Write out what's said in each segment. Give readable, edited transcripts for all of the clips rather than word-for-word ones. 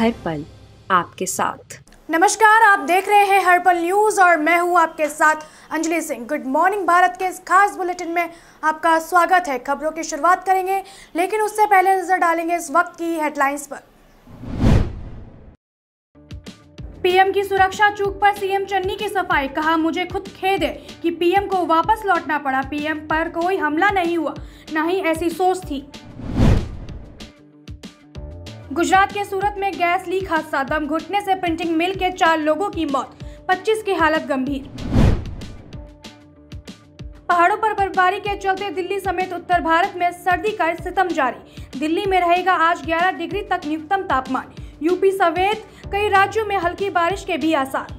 हर पल आपके साथ। नमस्कार, आप देख रहे हैं हर पल न्यूज और मैं हूं आपके साथ अंजलि सिंह। गुड मॉर्निंग भारत के इस खास बुलेटिन में आपका स्वागत है। खबरों की शुरुआत करेंगे, लेकिन उससे पहले नजर डालेंगे इस वक्त की हेडलाइंस पर। पीएम की सुरक्षा चूक पर सीएम चन्नी की सफाई, कहा मुझे खुद खेद है कि पीएम को वापस लौटना पड़ा। पीएम पर कोई हमला नहीं हुआ, न ही ऐसी सोच थी। गुजरात के सूरत में गैस लीक हादसा, दम घुटने से प्रिंटिंग मिल के 4 लोगों की मौत, 25 की हालत गंभीर। पहाड़ों पर बर्फबारी के चलते दिल्ली समेत उत्तर भारत में सर्दी का सितम जारी। दिल्ली में रहेगा आज 11 डिग्री तक न्यूनतम तापमान। यूपी समेत कई राज्यों में हल्की बारिश के भी आसार।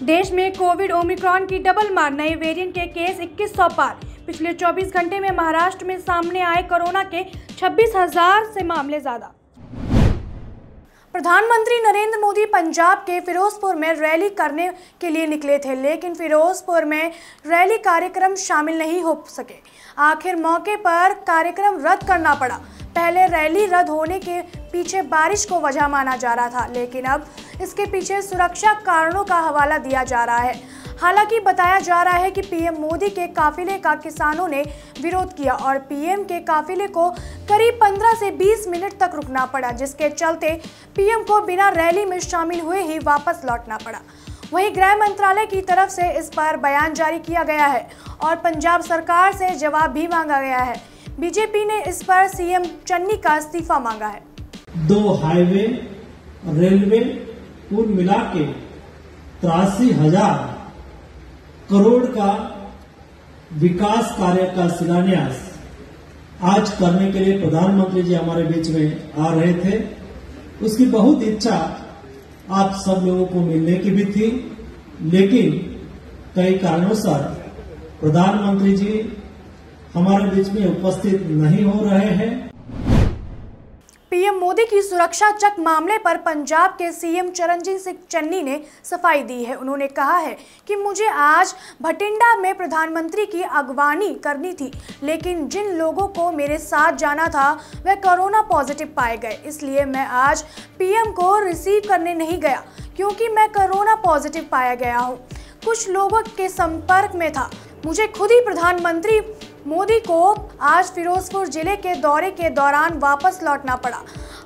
देश में कोविड ओमिक्रॉन की डबल मार, नए वेरिएंट के केस 2100 पार। पिछले 24 घंटे में महाराष्ट्र में सामने आए कोरोना के 26,000 से मामले ज्यादा। प्रधानमंत्री नरेंद्र मोदी पंजाब के फिरोजपुर में रैली करने के लिए निकले थे, लेकिन फिरोजपुर में रैली कार्यक्रम शामिल नहीं हो सके। आखिर मौके पर कार्यक्रम रद्द करना पड़ा। पहले रैली रद्द होने के पीछे बारिश को वजह माना जा रहा था, लेकिन अब इसके पीछे सुरक्षा कारणों का हवाला दिया जा रहा है। हालांकि बताया जा रहा है कि पीएम मोदी के काफिले का किसानों ने विरोध किया और पीएम के काफिले को करीब 15 से 20 मिनट तक रुकना पड़ा, जिसके चलते पीएम को बिना रैली में शामिल हुए ही वापस लौटना पड़ा। वहीं गृह मंत्रालय की तरफ से इस पर बयान जारी किया गया है और पंजाब सरकार से जवाब भी मांगा गया है। बीजेपी ने इस पर सीएम चन्नी का इस्तीफा मांगा है। 2 हाईवे, रेलवे कुल मिला के 83,000 करोड़ का विकास कार्य का शिलान्यास आज करने के लिए प्रधानमंत्री जी हमारे बीच में आ रहे थे। उसकी बहुत इच्छा आप सब लोगों को मिलने की भी थी, लेकिन कई कारणों से प्रधानमंत्री जी हमारे बीच में उपस्थित नहीं हो रहे हैं। पीएम मोदी की सुरक्षा चक मामले पर पंजाब के सीएम चरणजीत सिंह चन्नी ने सफाई दी है। उन्होंने कहा है कि मुझे आज भटिंडा में प्रधानमंत्री की अगवानी करनी थी, लेकिन जिन लोगों को मेरे साथ जाना था वह कोरोना पॉजिटिव पाए गए, इसलिए मैं आज पीएम को रिसीव करने नहीं गया क्योंकि मैं कोरोना पॉजिटिव पाया गया हूँ। कुछ लोगों के संपर्क में था। मुझे खुद ही प्रधानमंत्री मोदी को आज फिरोजपुर जिले के दौरे के दौरान वापस लौटना पड़ा।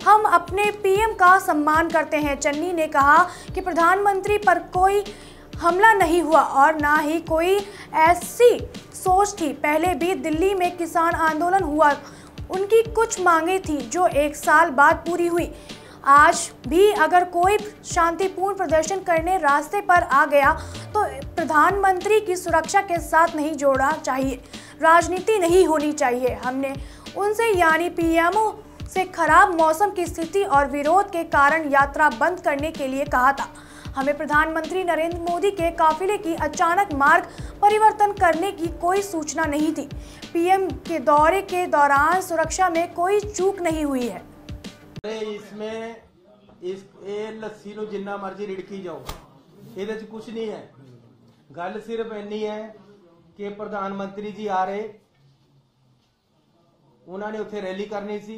हम अपने पीएम का सम्मान करते हैं। चन्नी ने कहा कि प्रधानमंत्री पर कोई हमला नहीं हुआ और ना ही कोई ऐसी सोच थी। पहले भी दिल्ली में किसान आंदोलन हुआ, उनकी कुछ मांगे थी जो 1 साल बाद पूरी हुई। आज भी अगर कोई शांतिपूर्ण प्रदर्शन करने रास्ते पर आ गया तो प्रधानमंत्री की सुरक्षा के साथ नहीं जोड़ना चाहिए, राजनीति नहीं होनी चाहिए। हमने उनसे यानी पीएमओ से खराब मौसम की स्थिति और विरोध के कारण यात्रा बंद करने के लिए कहा था। हमें प्रधानमंत्री नरेंद्र मोदी के काफिले की अचानक मार्ग परिवर्तन करने की कोई सूचना नहीं थी। पीएम के दौरे के दौरान सुरक्षा में कोई चूक नहीं हुई है। इसमें लस्सी ਨੂੰ जिन्ना मर्जी रिड़की जाओ, ਇਹਦੇ ਚ ਕੁਝ नहीं है। गल सिर्फ इन्नी है कि प्रधानमंत्री जी आ रहे, उन्होंने उत्थे रैली करनी सी,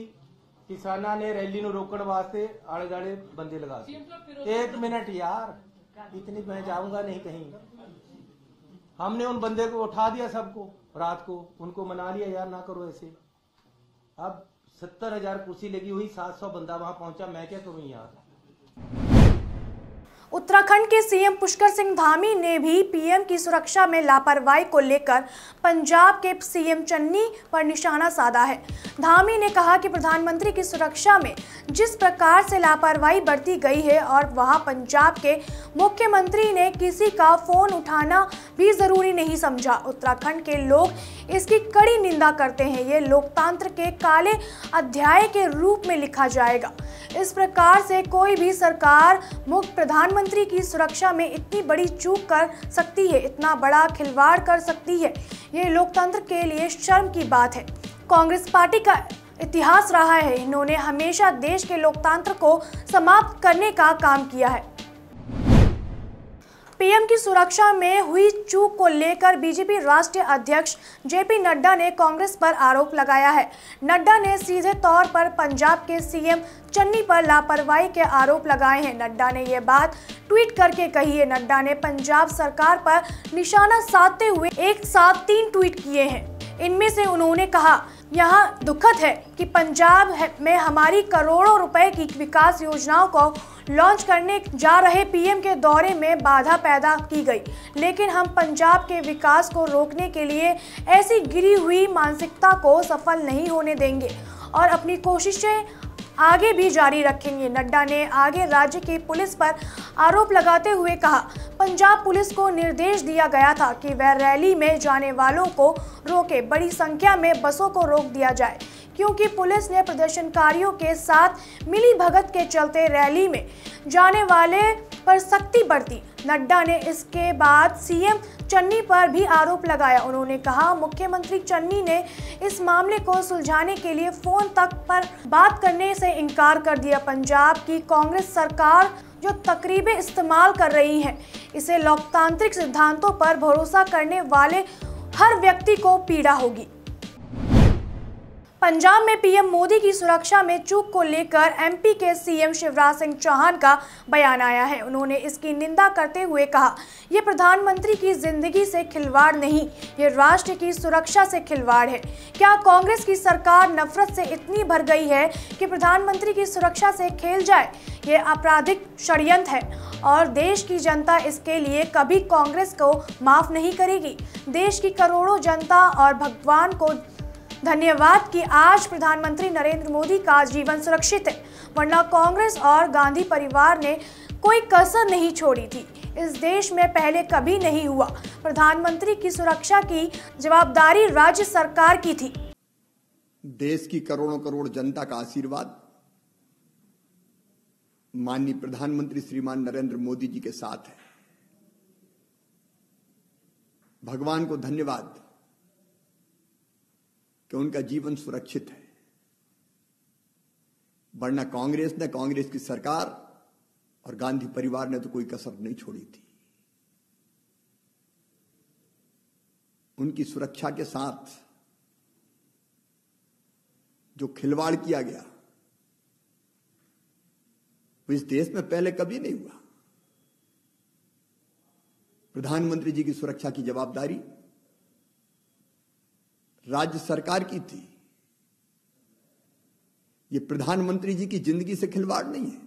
किसानां ने रैली ਨੂੰ रोकने वास्ते आले दुआले बंदे लगा दी। 1 मिनट यार, इतनी मैं जाऊंगा नहीं कहीं। हमने उन बंदे को उठा दिया, सबको रात को उनको मना लिया, यार ना करो ऐसे। अब 70,000 कुर्सी लगी हुई, 700 बंदा वहां पहुंचा, मैं क्या करूं यार। उत्तराखंड के सीएम पुष्कर सिंह धामी ने भी पीएम की सुरक्षा में लापरवाही को लेकर पंजाब के सीएम चन्नी पर निशाना साधा है। धामी ने कहा कि प्रधानमंत्री की सुरक्षा में जिस प्रकार से लापरवाही बरती गई है और वहां पंजाब के मुख्यमंत्री ने किसी का फोन उठाना भी जरूरी नहीं समझा। उत्तराखंड के लोग इसकी कड़ी निंदा करते हैं। ये लोकतंत्र के काले अध्याय के रूप में लिखा जाएगा। इस प्रकार से कोई भी सरकार मुख्य प्रधानमंत्री की सुरक्षा में इतनी बड़ी चूक कर सकती है, इतना बड़ा खिलवाड़ कर सकती है, ये लोकतंत्र के लिए शर्म की बात है। कांग्रेस पार्टी का इतिहास रहा है, इन्होंने हमेशा देश के लोकतंत्र को समाप्त करने का काम किया है। पीएम की सुरक्षा में हुई चूक को लेकर बीजेपी राष्ट्रीय अध्यक्ष जेपी नड्डा ने कांग्रेस पर आरोप लगाया है। नड्डा ने सीधे तौर पर पंजाब के सीएम चन्नी पर लापरवाही के आरोप लगाए हैं। नड्डा ने ये बात ट्वीट करके कही है। नड्डा ने पंजाब सरकार पर निशाना साधते हुए एक साथ 3 ट्वीट किए हैं। इनमें से उन्होंने कहा, यहाँ दुखद है कि पंजाब में हमारी करोड़ों रुपए की विकास योजनाओं को लॉन्च करने जा रहे पीएम के दौरे में बाधा पैदा की गई, लेकिन हम पंजाब के विकास को रोकने के लिए ऐसी गिरी हुई मानसिकता को सफल नहीं होने देंगे और अपनी कोशिशें आगे भी जारी रखेंगे। नड्डा ने आगे राज्य की पुलिस पर आरोप लगाते हुए कहा, पंजाब पुलिस को निर्देश दिया गया था कि वह रैली में जाने वालों को रोके। बड़ी संख्या में बसों को रोक दिया जाए क्योंकि पुलिस ने प्रदर्शनकारियों के साथ मिली भगत के चलते रैली में जाने वाले पर सख्ती बरती। नड्डा ने इसके बाद सीएम चन्नी पर भी आरोप लगाया। उन्होंने कहा, मुख्यमंत्री चन्नी ने इस मामले को सुलझाने के लिए फोन तक पर बात करने से इनकार कर दिया। पंजाब की कांग्रेस सरकार जो तकरीबें इस्तेमाल कर रही है, इसे लोकतांत्रिक सिद्धांतों पर भरोसा करने वाले हर व्यक्ति को पीड़ा होगी। पंजाब में पीएम मोदी की सुरक्षा में चूक को लेकर एमपी के सीएम शिवराज सिंह चौहान का बयान आया है। उन्होंने इसकी निंदा करते हुए कहा, ये प्रधानमंत्री की जिंदगी से खिलवाड़ नहीं, ये राष्ट्र की सुरक्षा से खिलवाड़ है। क्या कांग्रेस की सरकार नफरत से इतनी भर गई है कि प्रधानमंत्री की सुरक्षा से खेल जाए? ये आपराधिक षड्यंत्र है और देश की जनता इसके लिए कभी कांग्रेस को माफ नहीं करेगी। देश की करोड़ों जनता और भगवान को धन्यवाद कि आज प्रधानमंत्री नरेंद्र मोदी का जीवन सुरक्षित है, वरना कांग्रेस और गांधी परिवार ने कोई कसर नहीं छोड़ी थी। इस देश में पहले कभी नहीं हुआ। प्रधानमंत्री की सुरक्षा की जवाबदारी राज्य सरकार की थी। देश की करोड़ों करोड़ जनता का आशीर्वाद माननीय प्रधानमंत्री श्रीमान नरेंद्र मोदी जी के साथ है। भगवान को धन्यवाद कि उनका जीवन सुरक्षित है, वरना कांग्रेस की सरकार और गांधी परिवार ने तो कोई कसर नहीं छोड़ी थी। उनकी सुरक्षा के साथ जो खिलवाड़ किया गया वो इस देश में पहले कभी नहीं हुआ। प्रधानमंत्री जी की सुरक्षा की जवाबदारी राज्य सरकार की थी। ये प्रधानमंत्री जी की जिंदगी से खिलवाड़ नहीं है,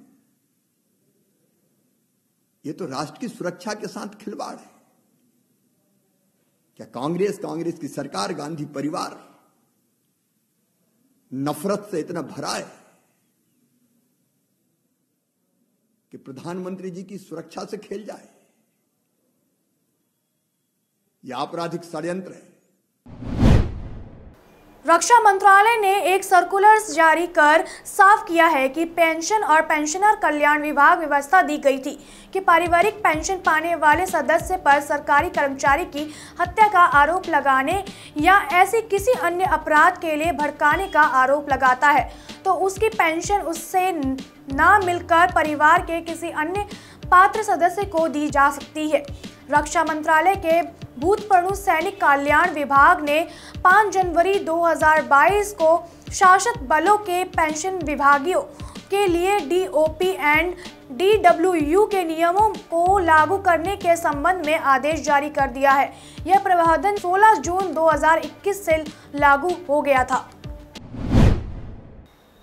ये तो राष्ट्र की सुरक्षा के साथ खिलवाड़ है। क्या कांग्रेस की सरकार, गांधी परिवार नफरत से इतना भरा है कि प्रधानमंत्री जी की सुरक्षा से खेल जाए? यह आपराधिक षड्यंत्र है। रक्षा मंत्रालय ने एक सर्कुलर जारी कर साफ किया है कि पेंशन और पेंशनर कल्याण विभाग व्यवस्था दी गई थी कि पारिवारिक पेंशन पाने वाले सदस्य पर सरकारी कर्मचारी की हत्या का आरोप लगाने या ऐसी किसी अन्य अपराध के लिए भड़काने का आरोप लगाता है तो उसकी पेंशन उससे ना मिलकर परिवार के किसी अन्य पात्र सदस्य को दी जा सकती है। रक्षा मंत्रालय के भूतपूर्व सैनिक कल्याण विभाग ने 5 जनवरी 2022 को शासक बलों के पेंशन विभागियों के लिए डीओपी एंड डीडब्ल्यूयू के नियमों को लागू करने के संबंध में आदेश जारी कर दिया है। यह प्रावधान 16 जून 2021 से लागू हो गया था।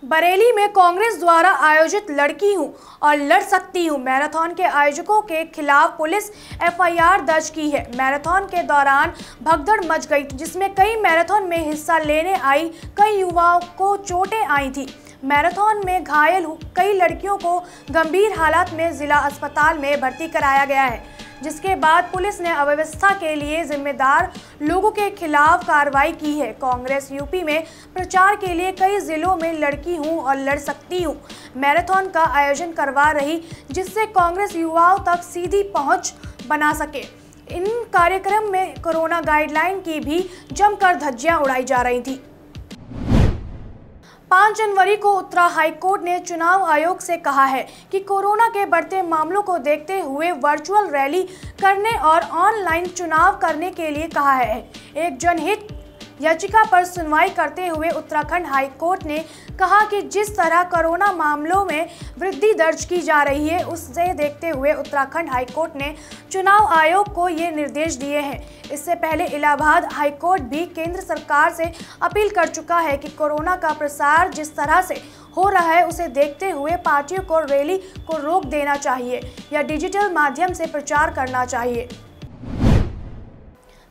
बरेली में कांग्रेस द्वारा आयोजित लड़की हूं और लड़ सकती हूं मैराथन के आयोजकों के खिलाफ पुलिस एफआईआर दर्ज की है। मैराथन के दौरान भगदड़ मच गई जिसमें कई मैराथन में हिस्सा लेने आई कई युवाओं को चोटें आई थी। मैराथन में घायल कई लड़कियों को गंभीर हालत में जिला अस्पताल में भर्ती कराया गया है, जिसके बाद पुलिस ने अव्यवस्था के लिए जिम्मेदार लोगों के खिलाफ कार्रवाई की है। कांग्रेस यूपी में प्रचार के लिए कई जिलों में लड़की हूं और लड़ सकती हूं मैराथन का आयोजन करवा रही, जिससे कांग्रेस युवाओं तक सीधी पहुंच बना सके। इन कार्यक्रम में कोरोना गाइडलाइन की भी जमकर धज्जियां उड़ाई जा रही थी। 5 जनवरी को उत्तरा हाईकोर्ट ने चुनाव आयोग से कहा है कि कोरोना के बढ़ते मामलों को देखते हुए वर्चुअल रैली करने और ऑनलाइन चुनाव करने के लिए कहा है। एक जनहित याचिका पर सुनवाई करते हुए उत्तराखंड हाईकोर्ट ने कहा कि जिस तरह कोरोना मामलों में वृद्धि दर्ज की जा रही है, उससे देखते हुए उत्तराखंड हाईकोर्ट ने चुनाव आयोग को ये निर्देश दिए हैं। इससे पहले इलाहाबाद हाईकोर्ट भी केंद्र सरकार से अपील कर चुका है कि कोरोना का प्रसार जिस तरह से हो रहा है, उसे देखते हुए पार्टियों को रैली को रोक देना चाहिए या डिजिटल माध्यम से प्रचार करना चाहिए।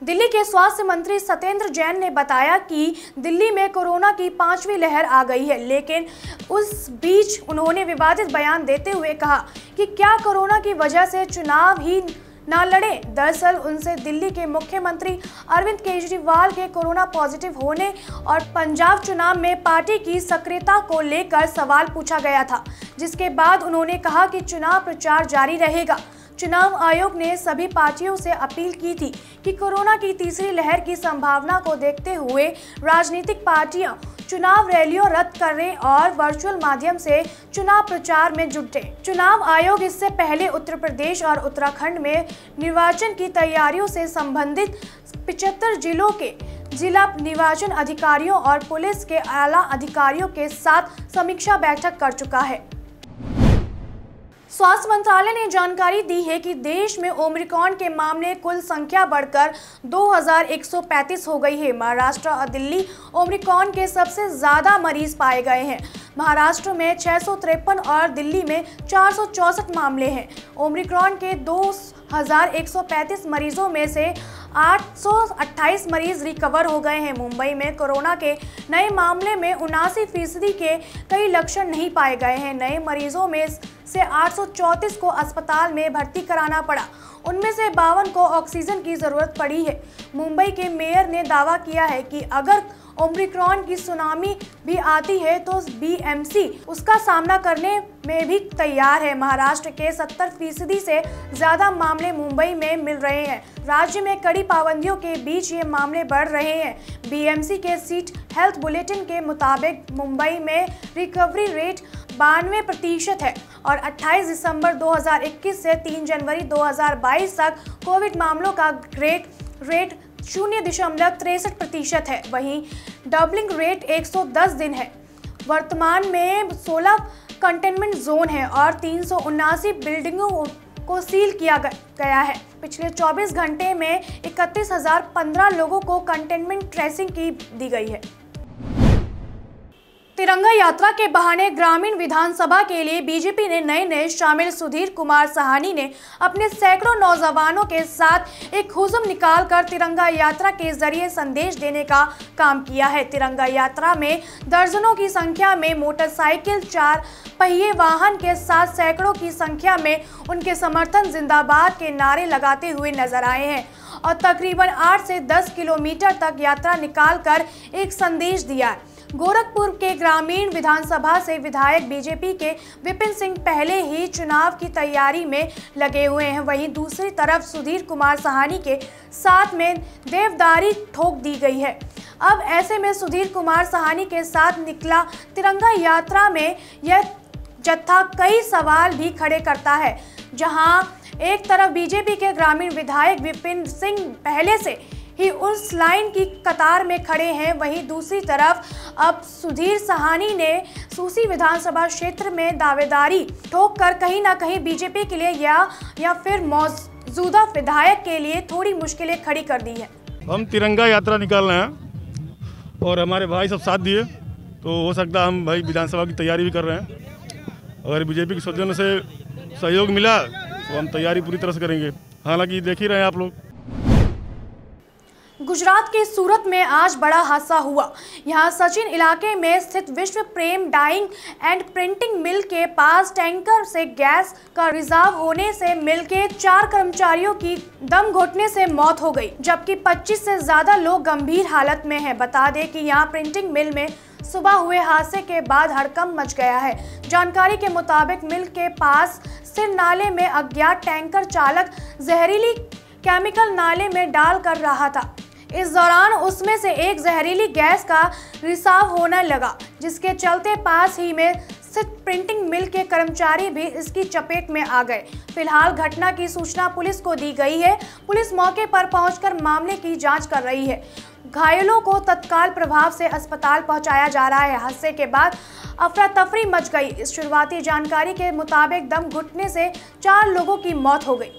दिल्ली के स्वास्थ्य मंत्री सत्येंद्र जैन ने बताया कि दिल्ली में कोरोना की 5वीं लहर आ गई है, लेकिन उस बीच उन्होंने विवादित बयान देते हुए कहा कि क्या कोरोना की वजह से चुनाव ही ना लड़े। दरअसल उनसे दिल्ली के मुख्यमंत्री अरविंद केजरीवाल के कोरोना पॉजिटिव होने और पंजाब चुनाव में पार्टी की सक्रियता को लेकर सवाल पूछा गया था, जिसके बाद उन्होंने कहा कि चुनाव प्रचार जारी रहेगा। चुनाव आयोग ने सभी पार्टियों से अपील की थी कि कोरोना की तीसरी लहर की संभावना को देखते हुए राजनीतिक पार्टियां चुनाव रैलियों रद्द करें और वर्चुअल माध्यम से चुनाव प्रचार में जुटे। चुनाव आयोग इससे पहले उत्तर प्रदेश और उत्तराखंड में निर्वाचन की तैयारियों से संबंधित 75 जिलों के जिला निर्वाचन अधिकारियों और पुलिस के आला अधिकारियों के साथ समीक्षा बैठक कर चुका है। स्वास्थ्य मंत्रालय ने जानकारी दी है कि देश में ओमिक्रॉन के मामले कुल संख्या बढ़कर 2135 हो गई है। महाराष्ट्र और दिल्ली ओमिक्रॉन के सबसे ज्यादा मरीज पाए गए हैं। महाराष्ट्र में 653 और दिल्ली में 464 मामले हैं। ओमिक्रॉन के 2135 मरीजों में से 828 मरीज रिकवर हो गए हैं। मुंबई में कोरोना के नए मामले में 79% के कई लक्षण नहीं पाए गए हैं। नए मरीजों में से 834 को अस्पताल में भर्ती कराना पड़ा, उनमें से 52 को ऑक्सीजन की जरूरत पड़ी है। मुंबई के मेयर ने दावा किया है कि अगर ओमिक्रॉन की सुनामी भी आती है तो बीएमसी उसका सामना करने में भी तैयार है। महाराष्ट्र के 70% से ज्यादा मामले मुंबई में मिल रहे हैं। राज्य में कड़ी पाबंदियों के बीच ये मामले बढ़ रहे हैं। बीएमसी के सीट हेल्थ बुलेटिन के मुताबिक मुंबई में रिकवरी रेट 92% है और 28 दिसंबर 2021 से 3 जनवरी 2022 तक कोविड मामलों का रेट 0.63% है। वहीं डबलिंग रेट 110 दिन है। वर्तमान में 16 कंटेनमेंट जोन है और 379 बिल्डिंगों को सील किया गया है। पिछले 24 घंटे में 31,015 लोगों को कंटेनमेंट ट्रेसिंग की दी गई है। तिरंगा यात्रा के बहाने ग्रामीण विधानसभा के लिए बीजेपी ने नए शामिल सुधीर कुमार साहनी ने अपने सैकड़ों नौजवानों के साथ एक हुज़ुम निकालकर तिरंगा यात्रा के जरिए संदेश देने का काम किया है। तिरंगा यात्रा में दर्जनों की संख्या में मोटरसाइकिल, 4 पहिए वाहन के साथ सैकड़ों की संख्या में उनके समर्थन जिंदाबाद के नारे लगाते हुए नजर आए हैं और तकरीबन 8 से 10 किलोमीटर तक यात्रा निकालकर एक संदेश दिया है। गोरखपुर के ग्रामीण विधानसभा से विधायक बीजेपी के विपिन सिंह पहले ही चुनाव की तैयारी में लगे हुए हैं। वहीं दूसरी तरफ सुधीर कुमार साहनी के साथ में देवदारी ठोक दी गई है। अब ऐसे में सुधीर कुमार साहनी के साथ निकला तिरंगा यात्रा में यह जत्था कई सवाल भी खड़े करता है। जहां एक तरफ बीजेपी के ग्रामीण विधायक विपिन सिंह पहले से ही उस लाइन की कतार में खड़े हैं, वहीं दूसरी तरफ अब सुधीर साहनी ने सूसी विधानसभा क्षेत्र में दावेदारी ठोक कर कहीं ना कहीं बीजेपी के लिए या फिर मौजूदा विधायक के लिए थोड़ी मुश्किलें खड़ी कर दी है। हम तिरंगा यात्रा निकाल रहे हैं और हमारे भाई सब साथ दिए, तो हो सकता है हम भाई विधानसभा की तैयारी भी कर रहे हैं। अगर बीजेपी के सदस्यों से सहयोग मिला तो हम तैयारी पूरी तरह से करेंगे। हालांकि देख ही रहे हैं आप लोग। गुजरात के सूरत में आज बड़ा हादसा हुआ। यहां सचिन इलाके में स्थित विश्व प्रेम डाइंग एंड प्रिंटिंग मिल के पास टैंकर से गैस का रिसाव होने से मिल के 4 कर्मचारियों की दम घुटने से मौत हो गई, जबकि 25 से ज्यादा लोग गंभीर हालत में हैं। बता दें कि यहां प्रिंटिंग मिल में सुबह हुए हादसे के बाद हड़कंप मच गया है। जानकारी के मुताबिक मिल के पास स्थित नाले में अज्ञात टैंकर चालक जहरीली केमिकल नाले में डाल कर रहा था। इस दौरान उसमें से एक जहरीली गैस का रिसाव होने लगा, जिसके चलते पास ही में स्थित प्रिंटिंग मिल के कर्मचारी भी इसकी चपेट में आ गए। फिलहाल घटना की सूचना पुलिस को दी गई है। पुलिस मौके पर पहुंचकर मामले की जांच कर रही है। घायलों को तत्काल प्रभाव से अस्पताल पहुंचाया जा रहा है। हादसे के बाद अफरा तफरी मच गई। इस शुरुआती जानकारी के मुताबिक दम घुटने से 4 लोगों की मौत हो गई।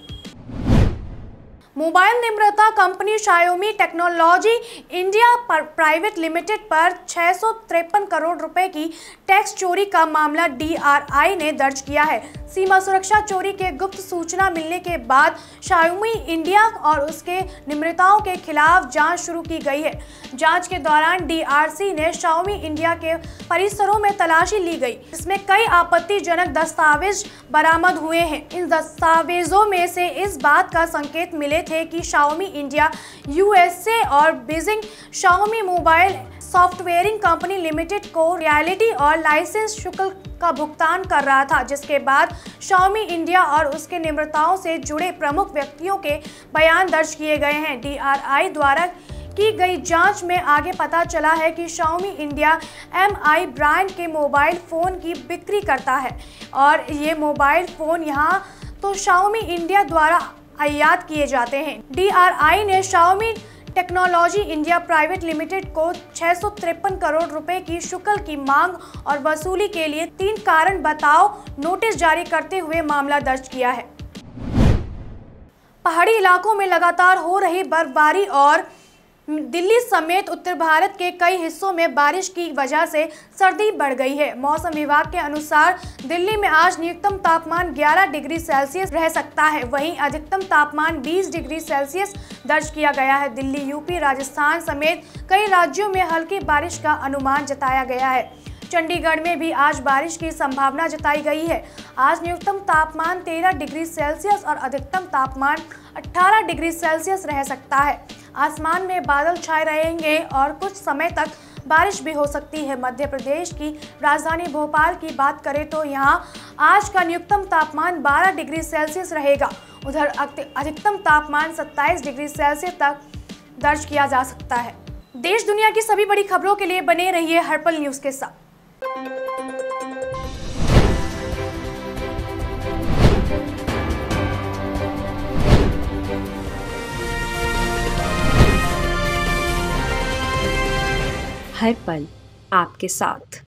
मोबाइल निर्माता company Xiaomi technology India private limited पर 653 करोड़ रुपए की टैक्स चोरी का मामला DRI ने दर्ज किया है। सीमा सुरक्षा चोरी के गुप्त सूचना मिलने के बाद शाओमी इंडिया और उसके निर्माताओं के खिलाफ जांच शुरू की गई है। जांच के दौरान DRC ने शाओमी इंडिया के परिसरों में तलाशी ली गई। इसमें कई आपत्तिजनक दस्तावेज बरामद हुए हैं। इन दस्तावेजों में से इस बात का संकेत मिले थे कि शाओमी इंडिया USA और Beijing Xiaomi mobile software company limited को रॉयल्टी और लाइसेंस शुल्क का भुगतान कर रहा था, जिसके बाद शाओमी इंडिया और उसके निर्माताओं से जुड़े प्रमुख व्यक्तियों के बयान दर्ज किए गए हैं। DRI द्वारा की गई जांच में आगे पता चला है कि शाओमी इंडिया MI ब्रांड के मोबाइल फ़ोन की बिक्री करता है और ये मोबाइल फ़ोन यहाँ तो शाओमी इंडिया द्वारा आयात किए जाते हैं। DRI ने Xiaomi technology India private limited को 653 करोड़ रुपए की शुल्क की मांग और वसूली के लिए 3 कारण बताओ नोटिस जारी करते हुए मामला दर्ज किया है। पहाड़ी इलाकों में लगातार हो रही बर्फबारी और दिल्ली समेत उत्तर भारत के कई हिस्सों में बारिश की वजह से सर्दी बढ़ गई है। मौसम विभाग के अनुसार दिल्ली में आज न्यूनतम तापमान 11 डिग्री सेल्सियस रह सकता है, वहीं अधिकतम तापमान 20 डिग्री सेल्सियस दर्ज किया गया है। दिल्ली, यूपी, राजस्थान समेत कई राज्यों में हल्की बारिश का अनुमान जताया गया है। चंडीगढ़ में भी आज बारिश की संभावना जताई गई है। आज न्यूनतम तापमान 13 डिग्री सेल्सियस और अधिकतम तापमान 18 डिग्री सेल्सियस रह सकता है। आसमान में बादल छाए रहेंगे और कुछ समय तक बारिश भी हो सकती है। मध्य प्रदेश की राजधानी भोपाल की बात करें तो यहाँ आज का न्यूनतम तापमान 12 डिग्री सेल्सियस रहेगा। उधर अधिकतम तापमान 27 डिग्री सेल्सियस तक दर्ज किया जा सकता है। देश दुनिया की सभी बड़ी खबरों के लिए बने रहिए हर्पल न्यूज के साथ। हर पल आपके साथ।